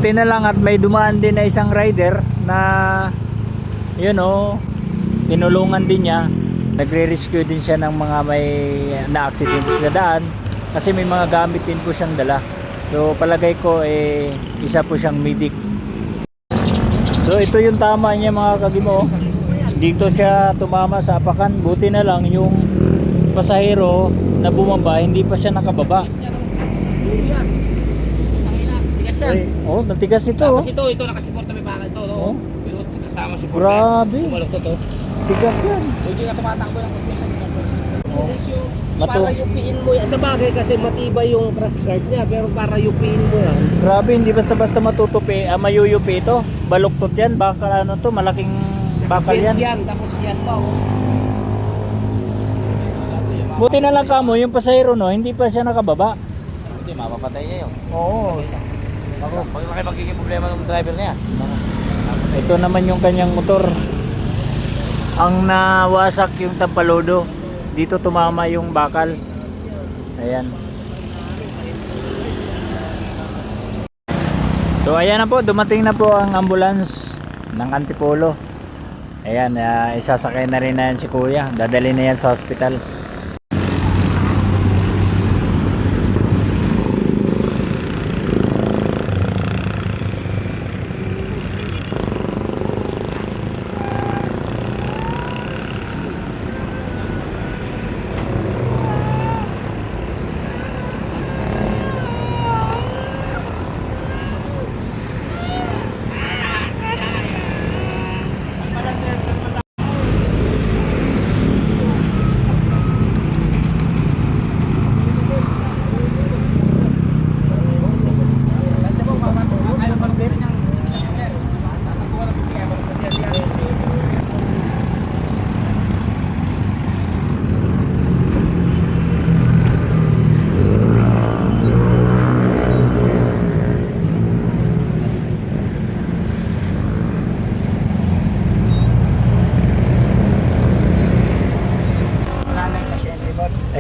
Buti na lang at may dumaan din na isang rider na tinulungan din niya. Nagre-rescue din siya ng mga may na-aksidente sa daan kasi may mga gamit din po siyang dala. So palagay ko isa po siyang medic. So ito yung tama niya mga kagimo. Dito siya tumama sa apakan. Buti na lang yung pasahero na bumaba hindi pa siya nakababa. Oh, matigas ito. Tapos ito nakasiport na may bakal to, no? Oh. Pero kasama si Grabe. Tumalok to. Tigas yan. Hindi na tumatakbo ng pagkisa. Oh. Para yupiin mo yan. Sa bagay kasi matibay yung crash guard niya, pero para yupiin mo yan. Grabe, hindi basta-basta matutupi. Mayuyupi ito. Baluktot yan. Bakal ano to, malaking bakal yan. Tapos yan pa, oh. Buti na lang kamo, yung pasahero hindi pa siya nakababa. Hindi, mapapatay niya yun. Oo. Pag laki magiging problema ng driver niya. Ito naman yung kanyang motor. Ang nawasak yung tampalodo. Dito tumama yung bakal. Ayan. So ayan na po, dumating na po ang ambulance ng Antipolo. Ayan, isasakay na rin na yan si kuya. Dadali na yan sa hospital.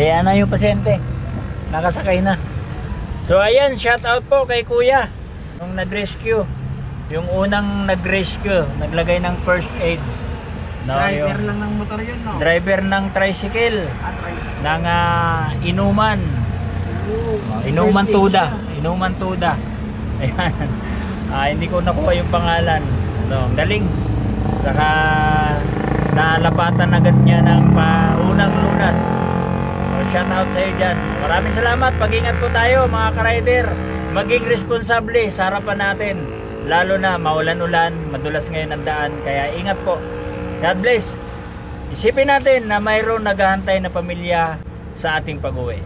Ayan na yung pasyente. Nakasakay na. So ayan, shout out po kay kuya nung nag-rescue. Yung unang nag-rescue, naglagay ng first aid. No, Driver lang ng motor yun, no? Driver ng tricycle. Tricycle. Ng inuman. Inuman Tuda. Inuman Tuda. Ayan. Hindi ko nakuha yung pangalan. No, galing. Saka nalapatan agad niya ng unang lunas. Shout out sa iyo dyan. Maraming salamat. Pag-ingat po tayo mga ka-rider. Maging responsable sa harapan natin. Lalo na maulan-ulan, madulas ngayon ang daan. Kaya ingat po. God bless. Isipin natin na mayroon naghahantay na pamilya sa ating pag-uwi.